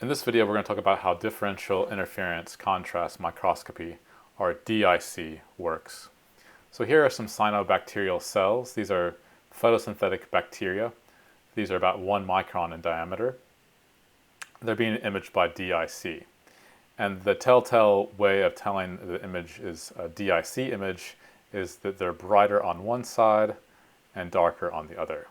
In this video, we're going to talk about how differential interference contrast microscopy, or DIC, works. So here are some cyanobacterial cells. These are photosynthetic bacteria. These are about 1 micron in diameter. They're being imaged by DIC. And the telltale way of telling the image is a DIC image is that they're brighter on one side and darker on the other.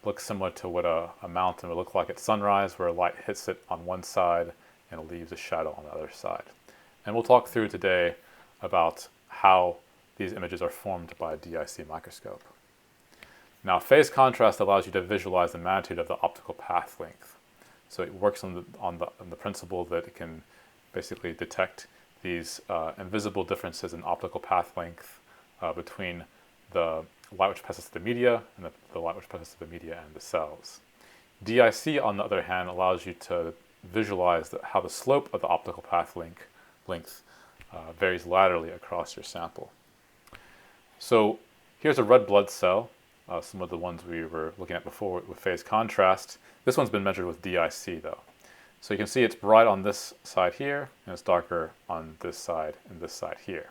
Looks similar to what a mountain would look like at sunrise, where light hits it on one side and it leaves a shadow on the other side. And we'll talk through today about how these images are formed by a DIC microscope. Now, phase contrast allows you to visualize the magnitude of the optical path length. So it works on the principle that it can basically detect these invisible differences in optical path length between the light which passes through the media and the light which passes through the media and the cells. DIC, on the other hand, allows you to visualize how the slope of the optical path length varies laterally across your sample. So here's a red blood cell, some of the ones we were looking at before with phase contrast. This one's been measured with DIC though. So you can see it's bright on this side here, and it's darker on this side and this side here.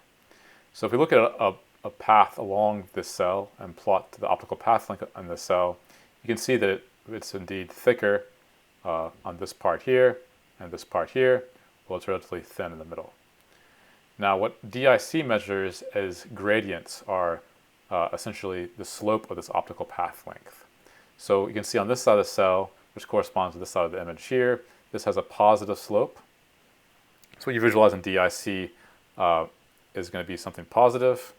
So if we look at a path along this cell and plot the optical path length on the cell, you can see that it's indeed thicker on this part here and this part here, while it's relatively thin in the middle. Now, what DIC measures as gradients are essentially the slope of this optical path length. So you can see on this side of the cell, which corresponds to this side of the image here, this has a positive slope. So what you visualize in DIC is going to be something positive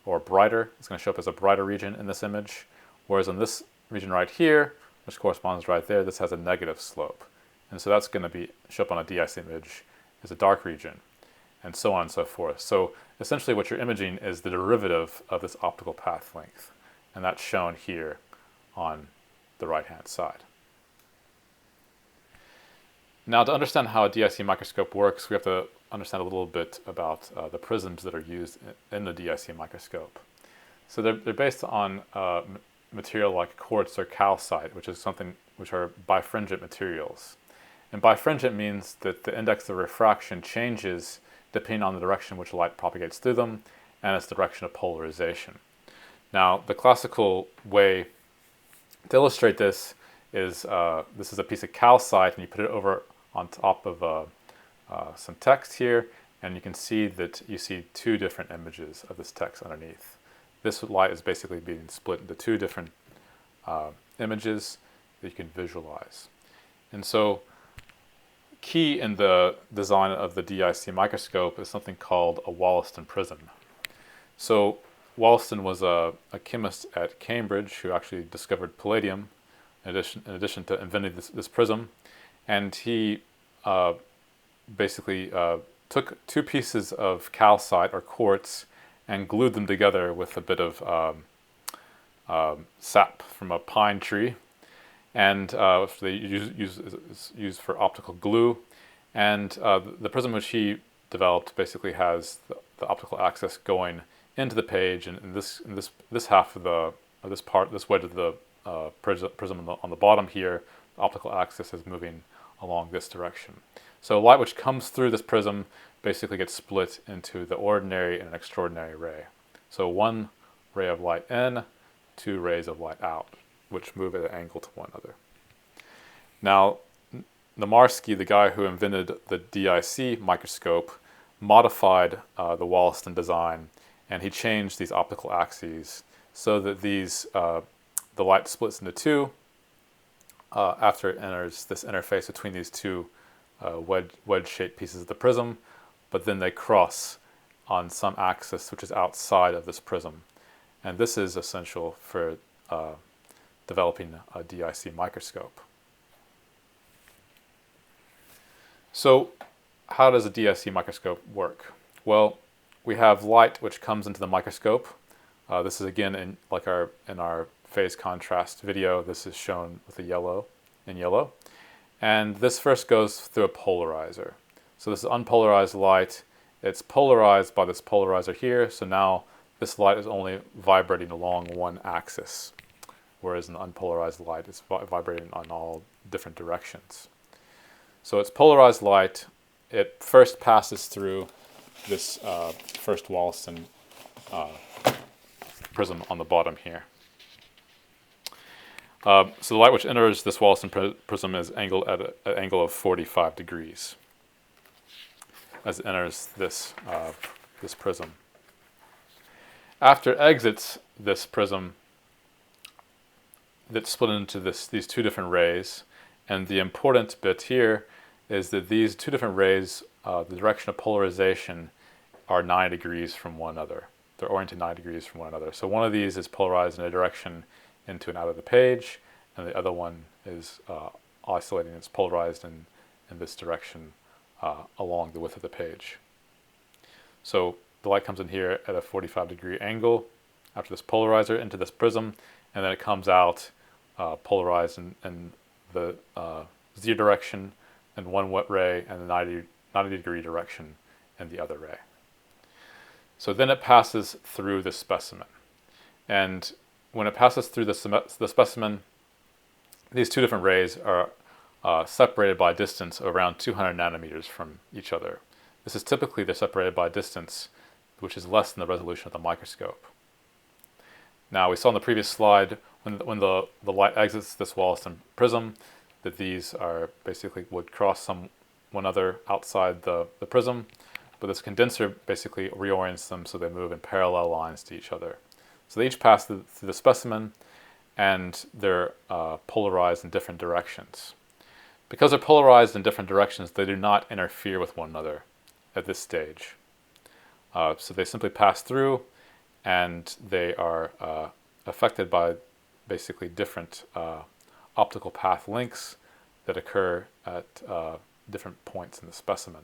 or brighter. It's going to show up as a brighter region in this image, whereas in this region right here, which corresponds right there, this has a negative slope. And so that's going to show up on a DIC image as a dark region, and so on and so forth. So essentially what you're imaging is the derivative of this optical path length, and that's shown here on the right-hand side. Now, to understand how a DIC microscope works, we have to understand a little bit about the prisms that are used in the DIC microscope. So they're based on material like quartz or calcite, which are bifringent materials. And bifringent means that the index of refraction changes depending on the direction which light propagates through them and its direction of polarization. Now, the classical way to illustrate this is this is a piece of calcite, and you put it over on top of some text here, and you can see that you see two different images of this text underneath. This light is basically being split into two different images that you can visualize. And so key in the design of the DIC microscope is something called a Wollaston prism. So Wollaston was a chemist at Cambridge who actually discovered palladium in addition to inventing this prism. And he basically took two pieces of calcite or quartz and glued them together with a bit of sap from a pine tree, and they is used for optical glue. And the prism which he developed basically has the optical axis going into the page, and in this half of this wedge of the prism on the bottom here, the optical axis is moving along this direction. So light which comes through this prism basically gets split into the ordinary and extraordinary ray. So one ray of light in, two rays of light out, which move at an angle to one another. Now, Namarsky, the guy who invented the DIC microscope, modified the Wollaston design, and he changed these optical axes so that the light splits into two after it enters this interface between these two wedge-shaped pieces of the prism, but then they cross on some axis which is outside of this prism. And this is essential for developing a DIC microscope. So how does a DIC microscope work? Well, we have light which comes into the microscope. This is again in our phase contrast video. This is shown with in yellow. And this first goes through a polarizer. So this is unpolarized light. It's polarized by this polarizer here. So now this light is only vibrating along one axis, whereas an unpolarized light is vibrating on all different directions. So it's polarized light. It first passes through this first Wollaston prism on the bottom here. So the light which enters this Wollaston prism is angled at an angle of 45 degrees as it enters this prism. After it exits this prism, that's split into these two different rays, and the important bit here is that these two different rays, the direction of polarization, are 90 degrees from one another. They're oriented 90 degrees from one another. So one of these is polarized in a direction into and out of the page, and the other one is oscillating. It's polarized in this direction along the width of the page. So the light comes in here at a 45-degree angle after this polarizer into this prism, and then it comes out polarized in the Z direction in one wet ray and the 90-degree direction in the other ray. So then it passes through the specimen. And when it passes through the specimen, these two different rays are separated by a distance of around 200 nanometers from each other. This is typically they're separated by a distance which is less than the resolution of the microscope. Now we saw in the previous slide when the light exits this Wollaston prism that these are basically would cross one another outside the prism, but this condenser basically reorients them so they move in parallel lines to each other. So they each pass through the specimen, and they're polarized in different directions. Because they're polarized in different directions, they do not interfere with one another at this stage. So they simply pass through, and they are affected by basically different optical path lengths that occur at different points in the specimen.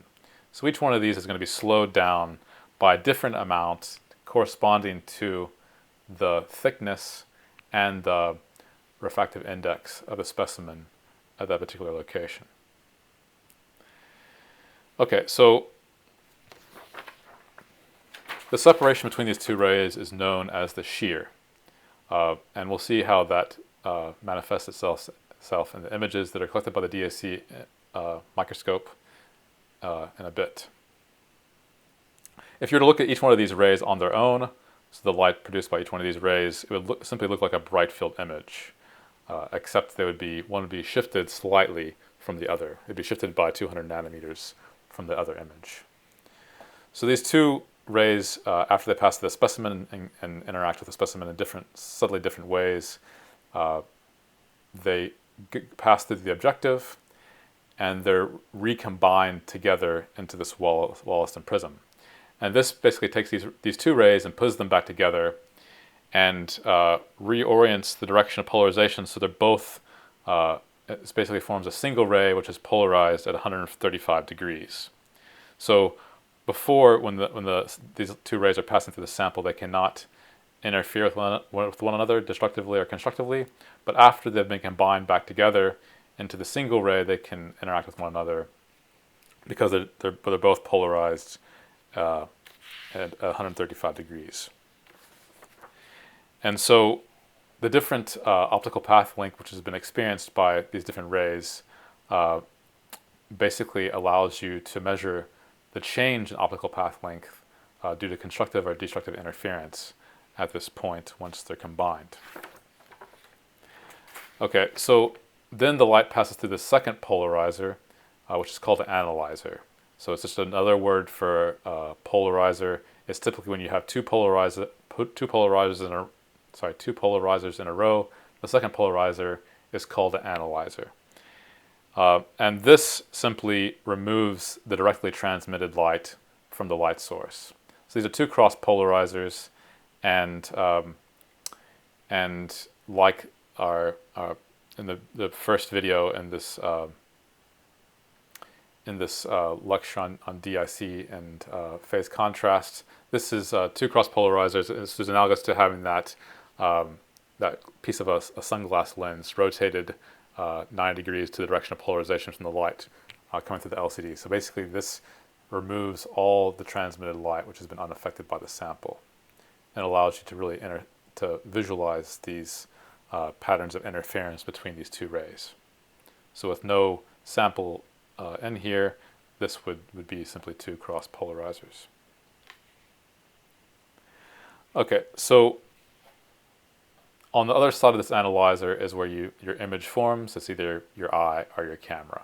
So each one of these is going to be slowed down by a different amount corresponding to the thickness and the refractive index of the specimen at that particular location. Okay, so the separation between these two rays is known as the shear, and we'll see how that manifests itself in the images that are collected by the DAC microscope in a bit. If you were to look at each one of these rays on their own, so the light produced by each one of these rays, it would simply look like a bright field image, except one would be shifted slightly from the other. It would be shifted by 200 nanometers from the other image. So these two rays, after they pass the specimen and interact with the specimen in subtly different ways, they pass through the objective, and they're recombined together into this Wollaston prism. And this basically takes these two rays and puts them back together and reorients the direction of polarization so they're both, it basically forms a single ray which is polarized at 135 degrees. So before, when these two rays are passing through the sample, they cannot interfere with one another destructively or constructively, but after they've been combined back together into the single ray, they can interact with one another because they're both polarized at 135 degrees. And so the different optical path length which has been experienced by these different rays basically allows you to measure the change in optical path length due to constructive or destructive interference at this point once they're combined. Okay, so then the light passes through the second polarizer, which is called an analyzer. So it's just another word for polarizer. It's typically when you have two polarizers in a row. The second polarizer is called an analyzer. And this simply removes the directly transmitted light from the light source. So these are two cross polarizers, and like our in the first video in this lecture on DIC and phase contrast, this is two cross polarizers. This is analogous to having that piece of a sunglass lens rotated 90 degrees to the direction of polarization from the light coming through the LCD. So basically this removes all the transmitted light which has been unaffected by the sample, and allows you to really to visualize these patterns of interference between these two rays. So with no sample and here this would be simply 2 cross polarizers. Okay, so on the other side of this analyzer is where your image forms. It's either your eye or your camera.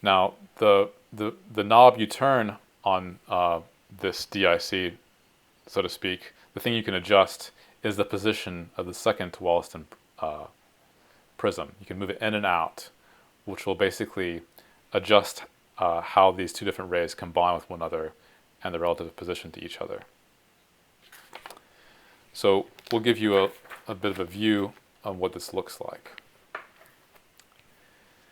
Now, the knob you turn on this DIC, so to speak, the thing you can adjust is the position of the second Wollaston prism. You can move it in and out, which will basically adjust how these 2 different rays combine with one another and the relative position to each other. So we'll give you a bit of a view of what this looks like.